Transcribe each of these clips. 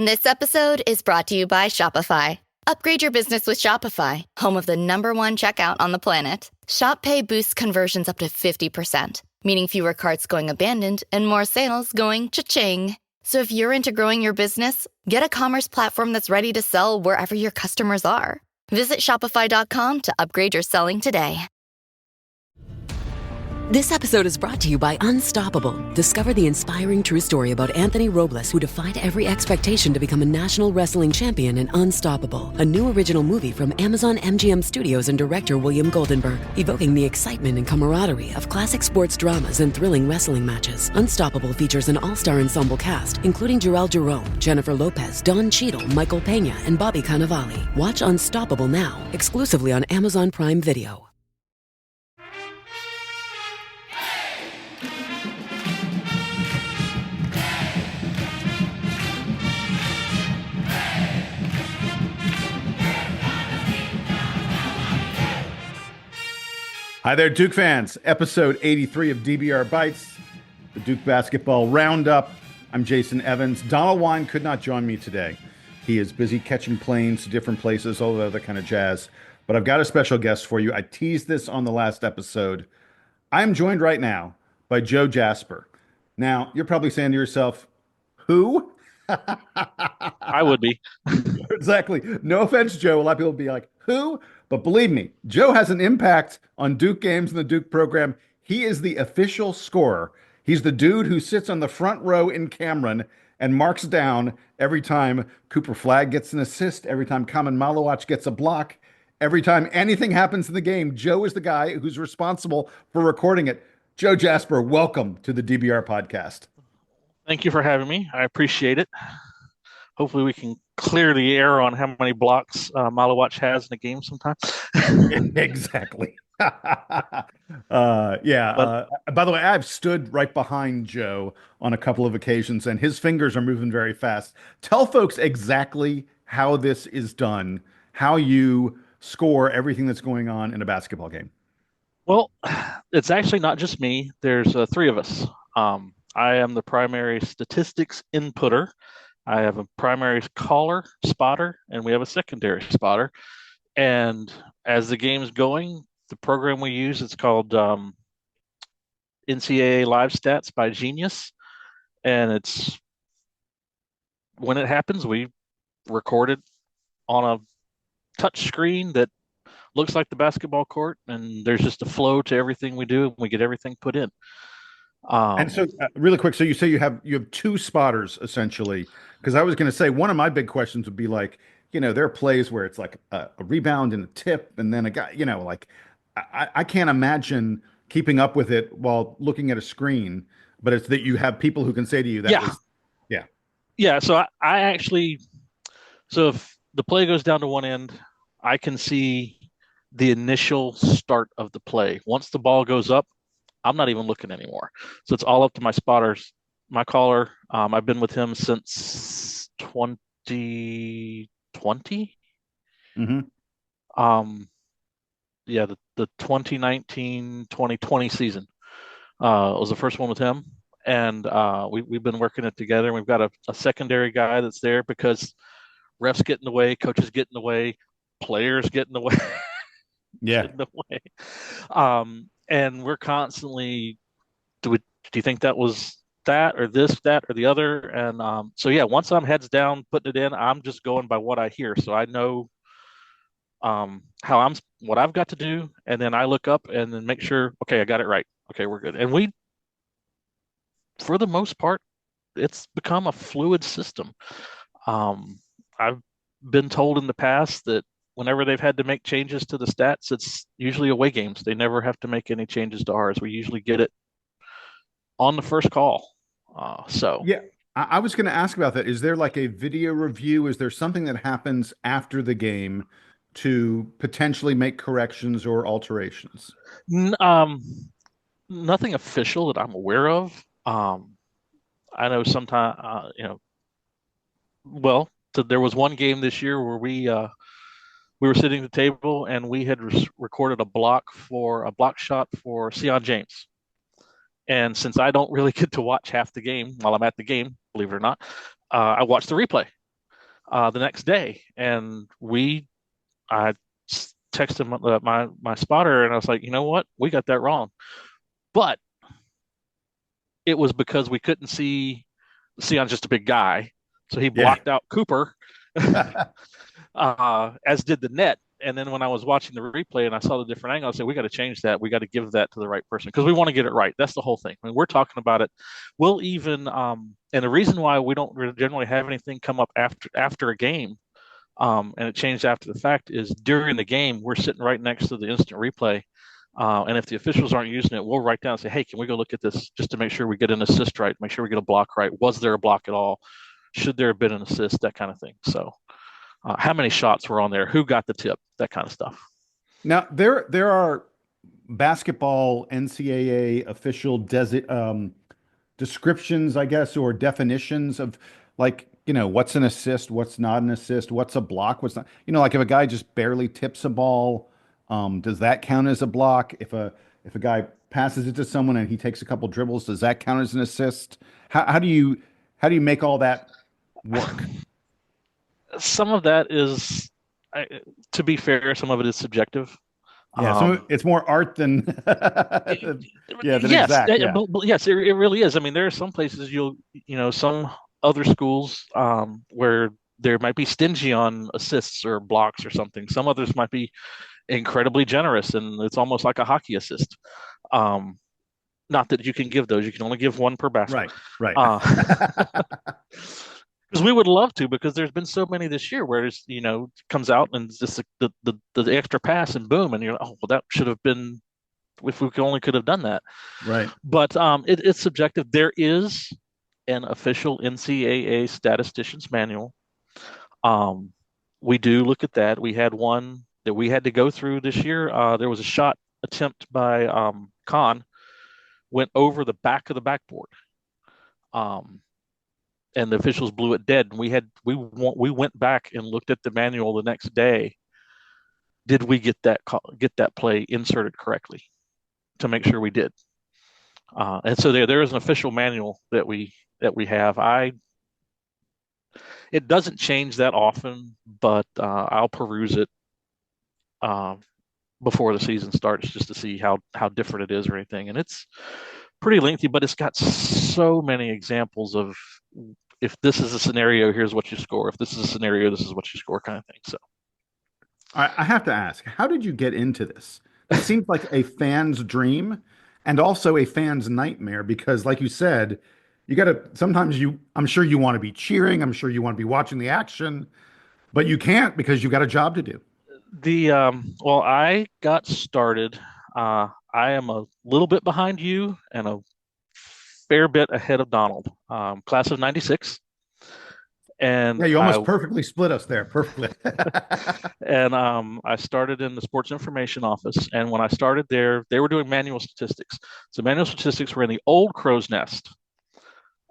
This episode is brought to you by Shopify. Upgrade your business with Shopify, home of the #1 checkout on the planet. Shop Pay boosts conversions up to 50%, meaning fewer carts going abandoned and more sales going cha-ching. So if you're into growing your business, get a commerce platform that's ready to sell wherever your customers are. Visit shopify.com to upgrade your selling today. This episode is brought to you by Unstoppable. Discover the inspiring true story about Anthony Robles, who defied every expectation to become a national wrestling champion in Unstoppable, a new original movie from Amazon MGM Studios and director William Goldenberg, evoking the excitement and camaraderie of classic sports dramas and thrilling wrestling matches. Unstoppable features an all-star ensemble cast, including Jarrell Jerome, Jennifer Lopez, Don Cheadle, Michael Pena, and Bobby Cannavale. Watch Unstoppable now, exclusively on Amazon Prime Video. Hi there, Duke fans. Episode 83 of DBR Bites, the Duke Basketball Roundup. I'm Jason Evans. Donald Wine could not join me today. He is busy catching planes to different places, all the other kind of jazz. But I've got a special guest for you. I teased this on the last episode. I am joined right now by Joe Jasper. Now, you're probably saying to yourself, who? I would be. Exactly. No offense, Joe. A lot of people will be like, who? But believe me, Joe has an impact on Duke games and the Duke program. He is the official scorer. He's the dude who sits on the front row in Cameron and marks down every time Cooper Flagg gets an assist, every time Khaman Malawach gets a block, every time anything happens in the game. Joe is the guy who's responsible for recording it. Joe Jasper, welcome to the DBR Podcast. Thank you for having me. I appreciate it. Hopefully we can clear the air on how many blocks Malawach has in a game sometimes. Exactly. By the way, I've stood right behind Joe on a couple of occasions, and his fingers are moving very fast. Tell folks exactly how this is done, how you score everything that's going on in a basketball game. Well, it's actually not just me. There's three of us. I am the primary statistics inputter. I have a primary caller, spotter, and we have a secondary spotter. And as the game's going, the program we use, it's called NCAA Live Stats by Genius. And it's when it happens, we record it on a touch screen that looks like the basketball court, and there's just a flow to everything we do, and we get everything put in. And so really quick, so you say you have two spotters essentially, because I was going to say one of my big questions would be like, there are plays where it's like a rebound and a tip and then a guy, like I can't imagine keeping up with it while looking at a screen, but it's that you have people who can say to you that. Yeah. So I actually, if the play goes down to one end, I can see the initial start of the play. Once the ball goes up, I'm not even looking anymore. So it's all up to my spotters, my caller. I've been with him since 2020. Mm-hmm. The 2019-2020 season was the first one with him. And we've been working it together. We've got a secondary guy that's there because refs get in the way, coaches get in the way, players get in the way. Yeah. Get in the way. And we're constantly, do you think that was that or this, that or the other? And once I'm heads down putting it in, I'm just going by what I hear. So I know what I've got to do, and then I look up and then make sure, okay, I got it right. Okay, we're good. And we, for the most part, it's become a fluid system. I've been told in the past that whenever they've had to make changes to the stats, it's usually away games. They never have to make any changes to ours. We usually get it on the first call. Yeah, I was going to ask about that. Is there like a video review? Is there something that happens after the game to potentially make corrections or alterations? Nothing official that I'm aware of. I know sometimes, there was one game this year where we were sitting at the table and we had recorded a block shot for Sion James. And since I don't really get to watch half the game while I'm at the game, believe it or not, I watched the replay. the next day, and I texted my spotter, and I was like, you know what, we got that wrong, but it was because we couldn't see Sion's just a big guy, so he Yeah. blocked out Cooper, as did the net. And then when I was watching the replay and I saw the different angle, I said, we got to change that. We got to give that to the right person because we want to get it right. That's the whole thing. I mean, we're talking about it. We'll even, and the reason why we don't generally have anything come up after a game, and it changed after the fact, is during the game, we're sitting right next to the instant replay. And if the officials aren't using it, we'll write down and say, hey, can we go look at this just to make sure we get an assist right, make sure we get a block right. Was there a block at all? Should there have been an assist? That kind of thing. So how many shots were on there? Who got the tip? That kind of stuff. Now there are basketball NCAA official descriptions, I guess, or definitions of, like, what's an assist, what's not an assist, what's a block, what's not. Like if a guy just barely tips a ball, does that count as a block? If a guy passes it to someone and he takes a couple dribbles, does that count as an assist? How do you make all that work? Some of that is, to be fair, some of it is subjective. Yeah, so it's more art than than yes, exact. Yeah. but yes, it really is. I mean, there are some places some other schools where there might be stingy on assists or blocks or something. Some others might be incredibly generous, and it's almost like a hockey assist. Not that you can give those; you can only give one per basket. Right. Because we would love to, because there's been so many this year where it's, comes out and it's just the extra pass and boom, and you're like, oh, well, that should have been, if we could have done that. Right. But it's subjective. There is an official NCAA statistician's manual. We do look at that. We had one that we had to go through this year. There was a shot attempt by Khaman, went over the back of the backboard. And the officials blew it dead. And we went back and looked at the manual the next day. Did we get that play inserted correctly to make sure we did? And so there is an official manual that we have. It doesn't change that often, but I'll peruse it before the season starts just to see how different it is or anything. And it's pretty lengthy, but it's got so many examples of, if this is a scenario, here's what you score. If this is a scenario, this is what you score, kind of thing. So I have to ask, how did you get into this? It seems like a fan's dream and also a fan's nightmare, because like you said, I'm sure you want to be cheering. I'm sure you want to be watching the action, but you can't because you got a job to do. Well, I got started. I am a little bit behind you and a fair bit ahead of Donald. Class of '96, and yeah, you almost perfectly split us there, perfectly. And I started in the sports information office, and when I started there, they were doing manual statistics. So manual statistics were in the old crow's nest,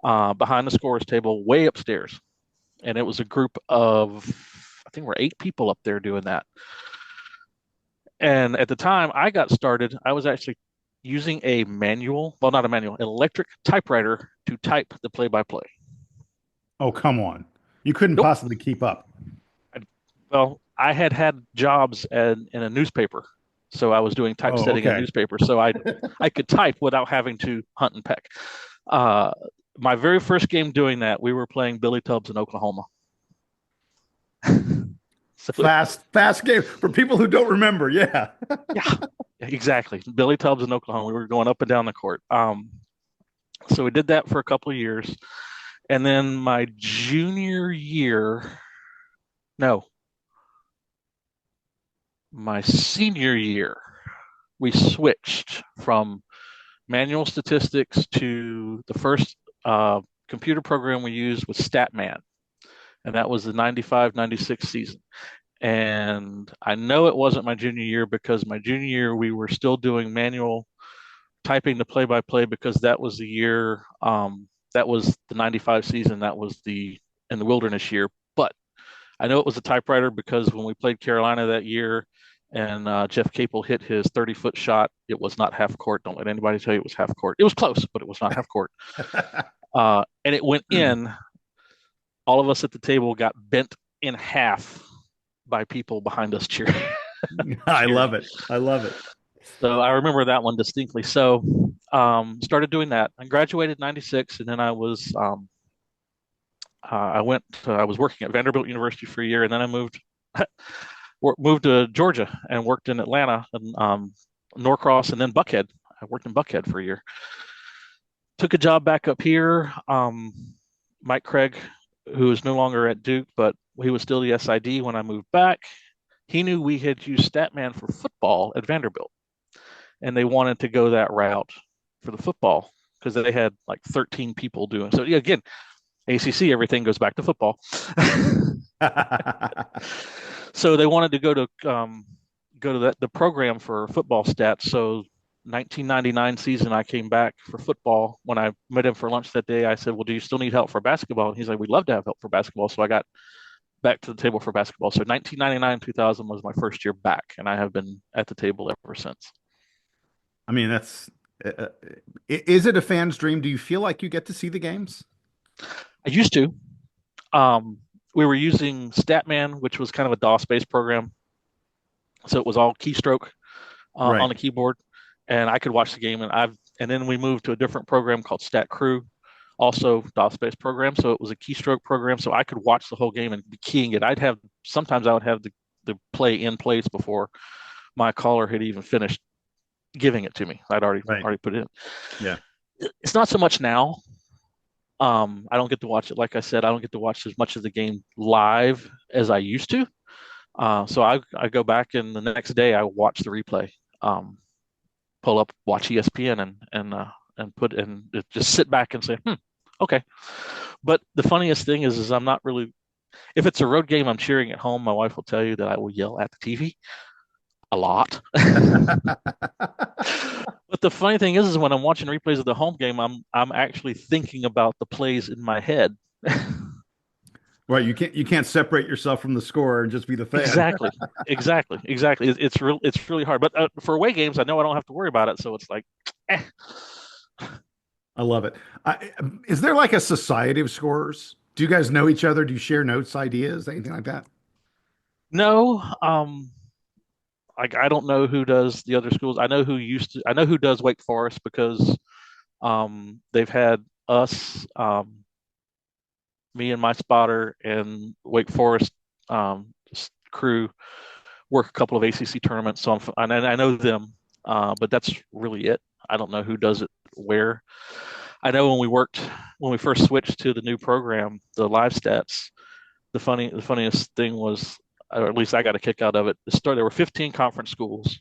behind the scorer's table, way upstairs, and it was a group of, I think we're 8 people up there doing that. And at the time I got started, I was actually using an electric typewriter to type the play-by-play. Oh, come on. You couldn't possibly keep up. I had jobs in a newspaper, so I was doing typesetting in a newspaper, so I could type without having to hunt and peck. My very first game doing that, we were playing Billy Tubbs in Oklahoma. Fast game for people who don't remember. Yeah. Yeah, exactly. Billy Tubbs in Oklahoma. We were going up and down the court. So we did that for a couple of years. And then my senior year, we switched from manual statistics to the first computer program we used was Statman. And that was the 95-96 season. And I know it wasn't my junior year, because my junior year we were still doing manual typing the play-by-play, because that was the year, that was the 95 season, that was in the wilderness year. But I know it was a typewriter because when we played Carolina that year and Jeff Capel hit his 30-foot shot, it was not half court. Don't let anybody tell you it was half court. It was close, but it was not half court. And it went in. All of us at the table got bent in half by people behind us cheering. I love it. I love it. So I remember that one distinctly. So started doing that. I graduated in '96, and then I was I was working at Vanderbilt University for a year, and then I moved to Georgia and worked in Atlanta and Norcross, and then Buckhead. I worked in Buckhead for a year. Took a job back up here. Mike Craig, who is no longer at Duke, but he was still the SID when I moved back. He knew we had used Statman for football at Vanderbilt, and they wanted to go that route for the football because they had like 13 people doing. So yeah, again, ACC, everything goes back to football. So they wanted to go to the program for football stats. So 1999 season, I came back for football. When I met him for lunch that day, I said, "Well, do you still need help for basketball?" And he's like, "We'd love to have help for basketball." So I got back to the table for basketball. So 1999, 2000 was my first year back, and I have been at the table ever since. I mean, is it a fan's dream? Do you feel like you get to see the games? I used to. We were using Statman, which was kind of a DOS-based program. So it was all keystroke Right. on the keyboard, and I could watch the game. And then we moved to a different program called Stat Crew, also DOS-based program. So it was a keystroke program, so I could watch the whole game and be keying it. Sometimes I would have the play in place before my caller had even finished giving it to me. I'd already put it in. Yeah. It's not so much now. I don't get to watch it. Like I said, I don't get to watch as much of the game live as I used to. So I go back, and the next day I watch the replay, pull up, watch ESPN, and just sit back and say, okay. But the funniest thing is I'm not really. If it's a road game, I'm cheering at home. My wife will tell you that I will yell at the TV a lot. But the funny thing is when I'm watching replays of the home game, I'm actually thinking about the plays in my head. Right, you can't separate yourself from the score and just be the fan. Exactly. It's really hard. But for away games, I know I don't have to worry about it, so it's like, eh. I love it. Is there like a society of scorers? Do you guys know each other? Do you share notes, ideas, anything like that? No. Like I don't know who does the other schools. I know who does Wake Forest because they've had us, me and my spotter and Wake Forest crew work a couple of ACC tournaments. So I know them, but that's really it. I don't know who does it where. I know when we first switched to the new program, the live stats, the funniest thing was, or at least I got a kick out of it. There were 15 conference schools,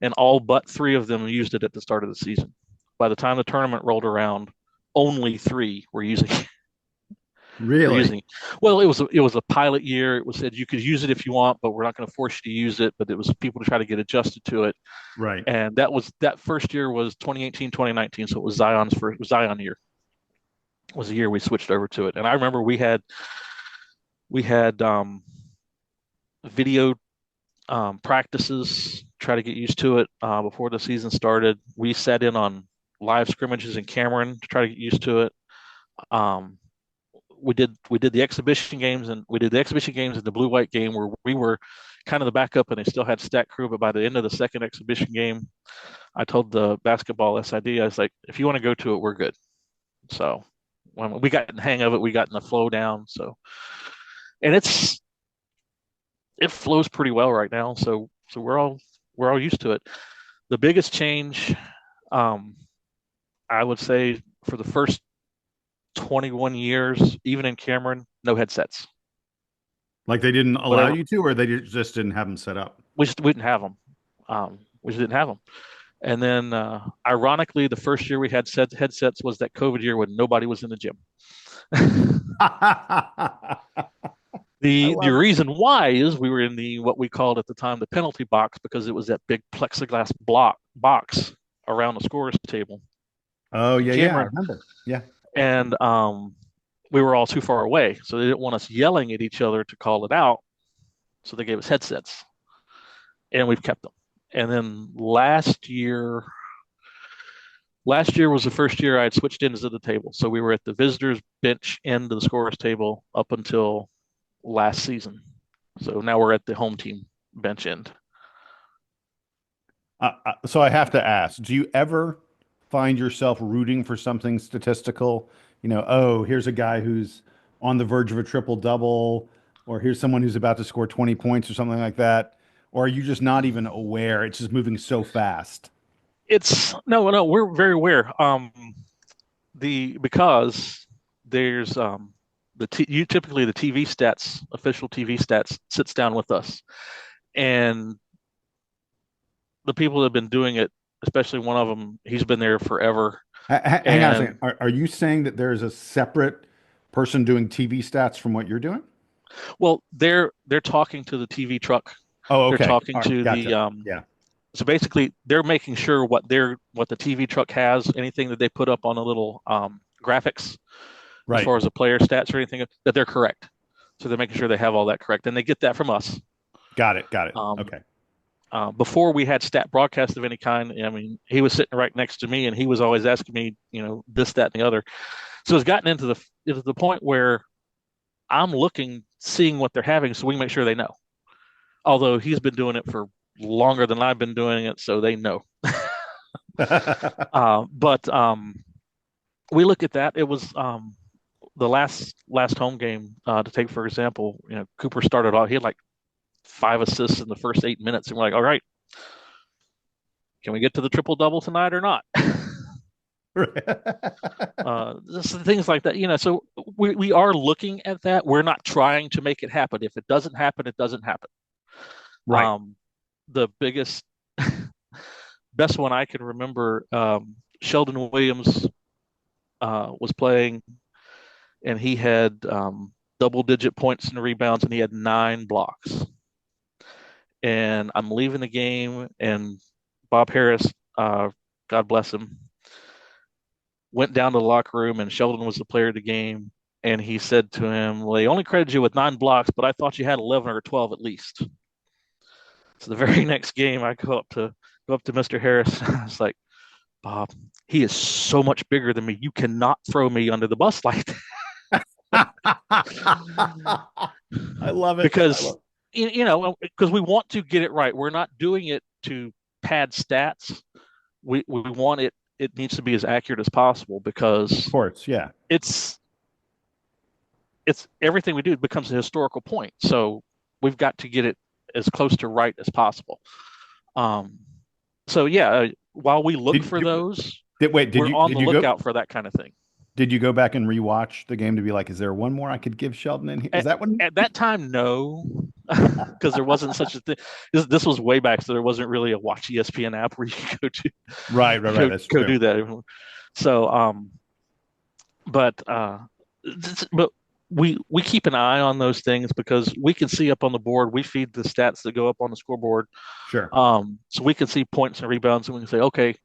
and all but 3 of them used it at the start of the season. By the time the tournament rolled around, only 3 were using it. Really? Well, it was a pilot year. It was said you could use it if you want, but we're not going to force you to use it. But it was people to try to get adjusted to it. Right. And that first year was 2018, 2019. So it was Zion year. It was the year we switched over to it. And I remember we had video practices, try to get used to it before the season started. We sat in on live scrimmages in Cameron to try to get used to it. We did the exhibition games, and the blue-white game where we were kind of the backup, and they still had Stat Crew. But by the end of the second exhibition game, I told the basketball SID, I was like, if you want to go to it, we're good. So when we got in the hang of it, we got in the flow down. So, and it flows pretty well right now. So we're all used to it. The biggest change, I would say, for the first 21 years, even in Cameron, no headsets. Like they didn't allow you to, or they just didn't have them set up? We didn't have them. We just didn't have them. And then, ironically, the first year we had headsets was that COVID year when nobody was in the gym. The reason why is we were in what we called at the time the penalty box, because it was that big plexiglass box around the scorer's table. Oh yeah, I remember. Yeah. And we were all too far away, so they didn't want us yelling at each other to call it out, so they gave us headsets, and we've kept them. And then last year was the first year I had switched ends of the table, so we were at the visitors bench end of the scorer's table up until last season. So now we're at the home team bench end. So I have to ask, do you ever find yourself rooting for something statistical? Oh, here's a guy who's on the verge of a triple double, or here's someone who's about to score 20 points or something like that. Or are you just not even aware? It's just moving so fast. It's no, we're very aware. Because there's typically the TV stats, official TV stats, sits down with us, and the people that have been doing it, especially one of them, he's been there forever. Hang on a second. Are you saying that there's a separate person doing TV stats from what you're doing? Well, they're talking to the TV truck. Oh, They're okay. talking All right, to gotcha. the Yeah. So basically, they're making sure what the TV truck has, anything that they put up on a little graphics, as Right. far as the player stats or anything, that they're correct. So they're making sure they have all that correct, and they get that from us. Got it. Um, Okay. Before we had stat broadcast of any kind, I mean, he was sitting right next to me, and he was always asking me, this, that, and the other. So it's gotten into the point where I'm looking, seeing what they're having, so we make sure they know. Although he's been doing it for longer than I've been doing it, so they know. But we look at that. It was the last home game to take, for example. Cooper started off. He had like 5 assists in the first 8 minutes, and we're like, all right, can we get to the triple double tonight or not? Just things like that. So we are looking at that. We're not trying to make it happen. If it doesn't happen, it doesn't happen. Right. The best one I can remember, Sheldon Williams was playing, and he had double-digit points and rebounds, and he had 9 blocks. And I'm leaving the game, and Bob Harris, God bless him, went down to the locker room, and Sheldon was the player of the game. And he said to him, well, they only credited you with 9 blocks, but I thought you had 11 or 12 at least. So the very next game, I go up to Mr. Harris. I was like, Bob, he is so much bigger than me. You cannot throw me under the bus like that. I love it. Because we want to get it right. We're not doing it to pad stats. We want it. It needs to be as accurate as possible, because of course, yeah, it's everything we do becomes a historical point. So we've got to get it as close to right as possible. So yeah, while we look for those, we're on the lookout for that kind of thing. Did you go back and rewatch the game to be like, is there one more I could give Sheldon in here? Is that one? At that time, no, because there wasn't such a thing. This was way back, so there wasn't really a Watch ESPN app where you could go to. Right. That's go true. do that. So, but we keep an eye on those things, because we can see up on the board. We feed the stats that go up on the scoreboard. Sure. So we can see points and rebounds, and we can say, okay,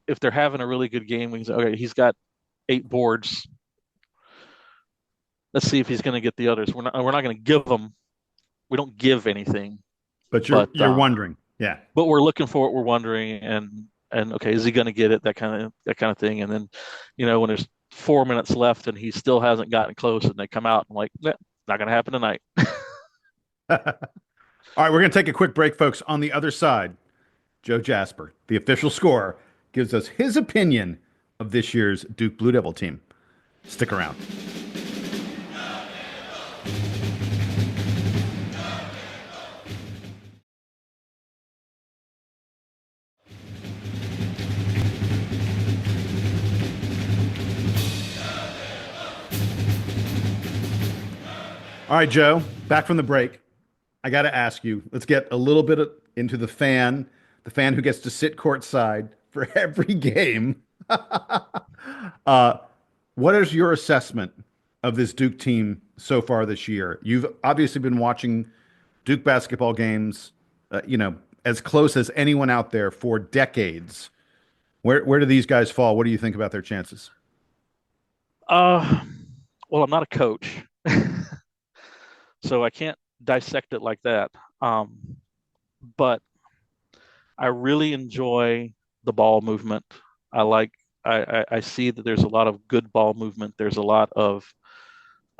if they're having a really good game, we can say, okay, he's got 8 boards. Let's see if he's going to get the others. We're not going to give them. We don't give anything. But you're wondering, yeah. But we're looking for it. We're wondering, and okay, is he going to get it? That kind of thing. And then, when there's 4 minutes left and he still hasn't gotten close, and they come out, and like, not going to happen tonight. All right, we're going to take a quick break, folks. On the other side, Joe Jasper, the official scorer, gives us his opinion of this year's Duke Blue Devil team. Stick around. All right, Joe, back from the break. I got to ask you, let's get a little bit into the fan who gets to sit courtside for every game. What is your assessment of this Duke team so far this year? You've obviously been watching Duke basketball games, as close as anyone out there for decades. Where do these guys fall? What do you think about their chances? Well, I'm not a coach, so I can't dissect it like that. But I really enjoy the ball movement. I see that there's a lot of good ball movement. There's a lot of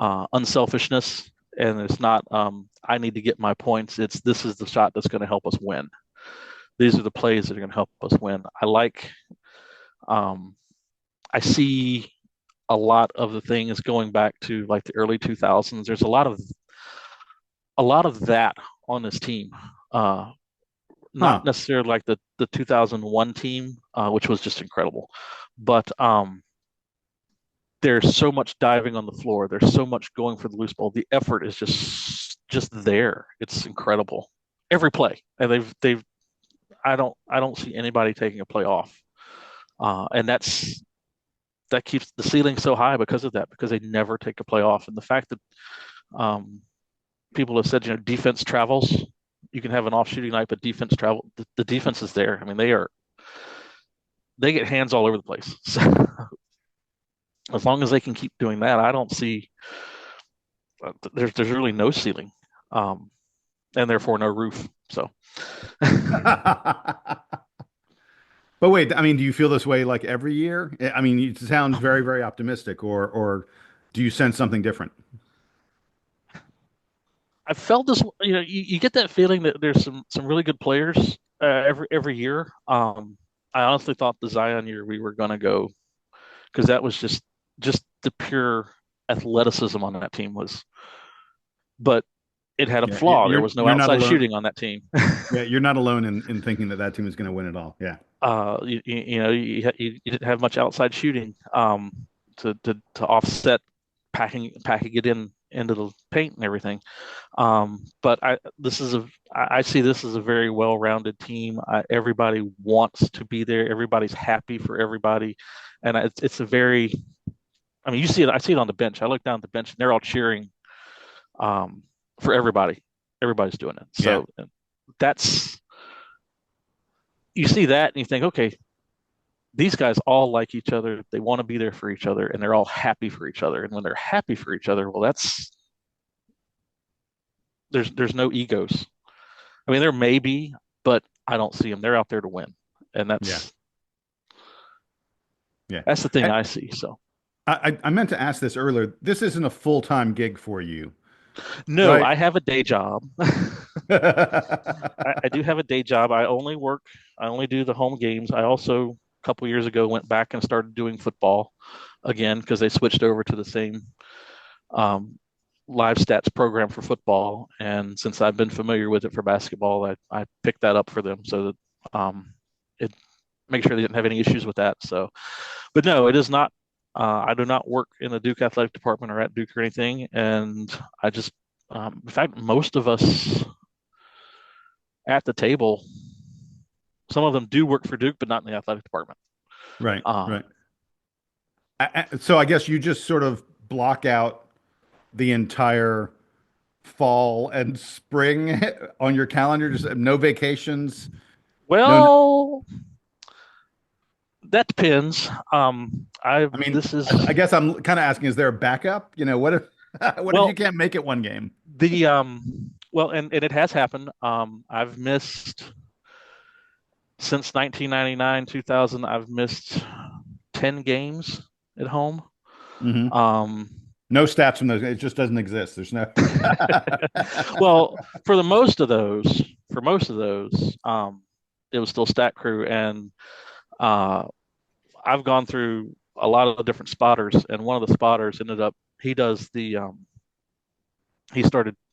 unselfishness, and it's not I need to get my points. It's this is the shot that's going to help us win. These are the plays that are going to help us win. I see a lot of the things going back to like the early 2000s. There's a lot of that on this team. Not necessarily like the 2001 team, which was just incredible, but there's so much diving on the floor. There's so much going for the loose ball. The effort is just there. It's incredible. Every play, and they've. I don't see anybody taking a play off, and that keeps the ceiling so high because of that. Because they never take a play off, and the fact that people have said, defense travels. You can have an off shooting night, but defense travel. The defense is there. I mean, they get hands all over the place. So as long as they can keep doing that, I don't see there's really no ceiling, and therefore no roof. So, But wait, I mean, do you feel this way like every year? I mean, it sounds very, very optimistic, or do you sense something different? I felt this. You get that feeling that there's some really good players every year. I honestly thought the Zion year we were going to go because that was just the pure athleticism on that team was, but it had a flaw. There was no outside shooting on that team. Yeah, you're not alone in thinking that team is going to win it all. Yeah. You didn't have much outside shooting to offset packing it into the paint and everything. But I see this as a very well-rounded team. Everybody wants to be there. Everybody's happy for everybody, and it's a very. I mean, you see it. I see it on the bench. I look down at the bench, and they're all cheering for everybody. Everybody's doing it. So that's you see that, and you think, okay, these guys all like each other. They want to be there for each other, and they're all happy for each other. And when they're happy for each other, well, there's no egos. I mean, there may be, but I don't see them. They're out there to win, and that's the thing I see. So I meant to ask this earlier. This isn't a full-time gig for you. No, right? I have a day job. I do have a day job. I only do the home games. I also, a couple years ago, went back and started doing football again because they switched over to the same live stats program for football. And since I've been familiar with it for basketball, I picked that up for them so that it make sure they didn't have any issues with that. So, but no, it is not. I do not work in the Duke athletic department or at Duke or anything. And I just, in fact, most of us at the table, some of them do work for Duke, but not in the athletic department. Right. Right. So I guess you just sort of block out the entire fall and spring on your calendar, just no vacations. Well, that depends. I guess I'm kind of asking, is there a backup? What if you can't make it one game? And it has happened. I've missed since 1999, 2000. I've missed 10 games at home. Mm-hmm. No stats from those. It just doesn't exist. There's no. Well, for most of those, it was still stat crew, and I've gone through a lot of different spotters, and one of the spotters ended up. He does him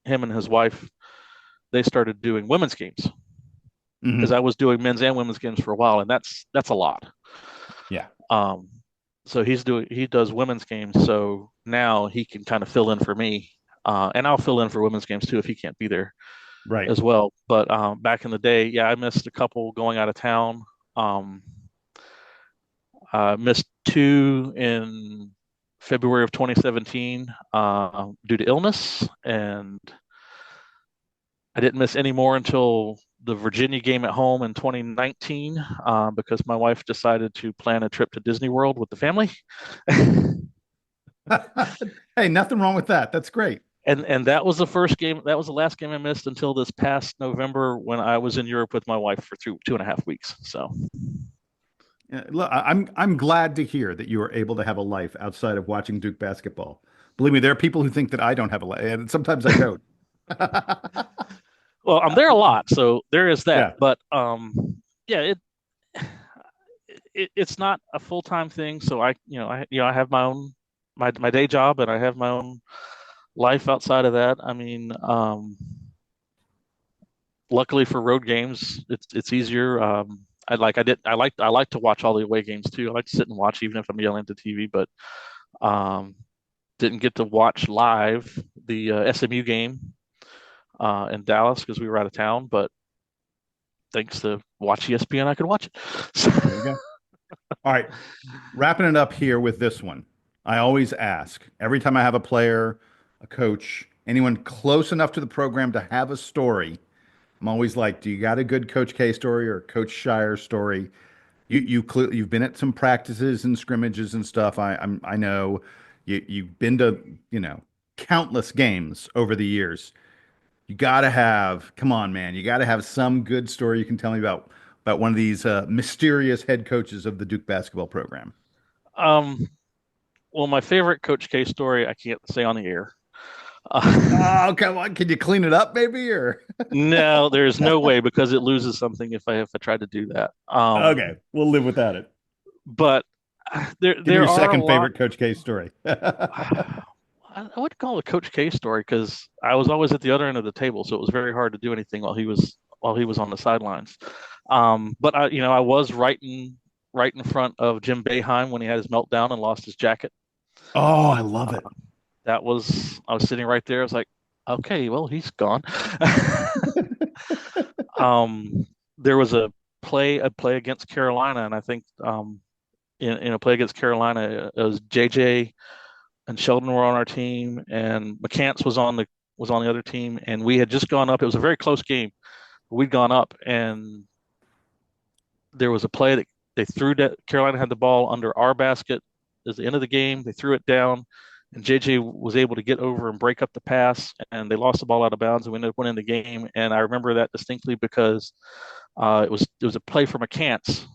and his wife. They started doing women's games because I was doing men's and women's games for a while, and that's a lot. Yeah. So he does women's games. So now he can kind of fill in for me. And I'll fill in for women's games too if he can't be there as well. But back in the day, I missed a couple going out of town. Missed 2 in February of 2017 due to illness. And I didn't miss any more until the Virginia game at home in 2019 because my wife decided to plan a trip to Disney World with the family. Hey, nothing wrong with that. That's great. And that was the first game. That was the last game I missed until this past November when I was in Europe with my wife for 2.5 weeks. So, look, I'm glad to hear that you are able to have a life outside of watching Duke basketball, Believe me, there are people who think that I don't have a life, and sometimes I don't. Well, I'm there a lot, so there is that. Yeah. But yeah, it's not a full-time thing. So I have my own my day job, and I have my own life outside of that. I mean, luckily for road games, it's easier. I like to watch all the away games too. I like to sit and watch even if I'm yelling at the TV, but um, didn't get to watch live the SMU game in Dallas because we were out of town. But thanks to Watch ESPN, I could watch it. There you go. All right. Wrapping it up here with this one. I always ask every time I have a player, a coach, anyone close enough to the program to have a story. I'm always like, do you got a good Coach K story or Coach Shire story? You've been at some practices and scrimmages and stuff. I know you've been to countless games over the years. You got to have, come on, man, you got to have some good story you can tell me about one of these mysterious head coaches of the Duke basketball program. Well, my favorite Coach K story I can't say on the air. Oh, come on. Can you clean it up, maybe? Or No, there's no way because it loses something if I try to do that. Okay, we'll live without it. But there Give me are your second a favorite lot, Coach K story. I wouldn't call it a Coach K story because I was always at the other end of the table, so it was very hard to do anything while he was on the sidelines. But I was right in front of Jim Boeheim when he had his meltdown and lost his jacket. Oh, I love it. I was sitting right there. I was like, okay, well, he's gone. There was a play against Carolina, and I think in a play against Carolina, it was JJ and Sheldon were on our team, and McCants was on the other team, and we had just gone up. It was a very close game. We'd gone up, and there was a play that they threw. Carolina had the ball under our basket. It was the end of the game. They threw it down, and JJ was able to get over and break up the pass, and they lost the ball out of bounds, and we ended up winning the game. And I remember that distinctly because it was a play for McCants,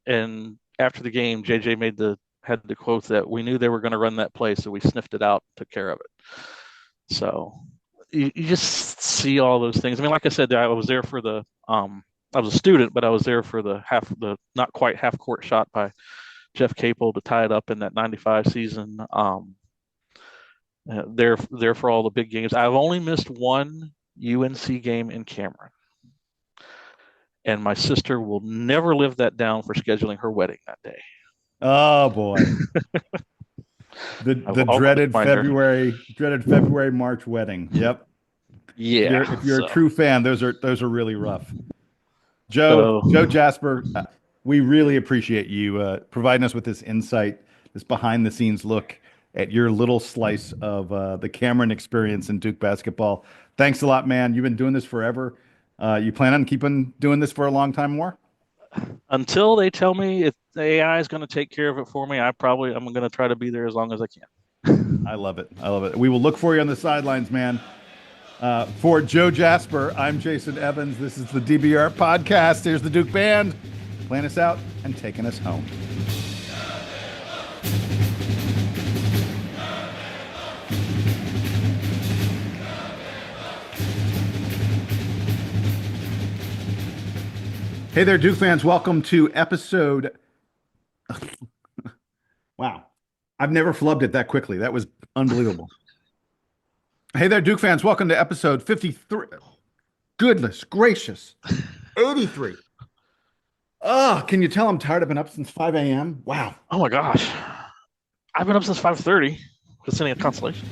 and after the game, JJ had the quote that we knew they were going to run that play, so we sniffed it out, took care of it. So you just see all those things. I mean, like I said, I was there for the I was a student, but I was there for the not quite half court shot by Jeff Capel to tie it up in that 95 season. There for all the big games. I've only missed one UNC game in Cameron. And my sister will never live that down for scheduling her wedding that day. Oh boy. The dreaded February March wedding. Yep. Yeah. If you're a true fan, those are really rough. Joe Jasper, we really appreciate you providing us with this insight, this behind the scenes look at your little slice of the Cameron experience in Duke basketball. Thanks a lot, man. You've been doing this forever. You plan on keeping doing this for a long time more? Until they tell me if the AI is going to take care of it for me, I'm going to try to be there as long as I can. I love it. We will look for you on the sidelines, man. For Joe Jasper, I'm Jason Evans. This is the DBR Podcast. Here's the Duke Band playing us out and taking us home. Hey there, Duke fans. Welcome to episode... Wow. I've never flubbed it that quickly. That was unbelievable. Hey there, Duke fans. Welcome to episode 53. Goodness gracious. 83. Oh, can you tell I'm tired? I've been up since 5 a.m. Wow. Oh, my gosh. I've been up since 5:30. Just sending a consolation.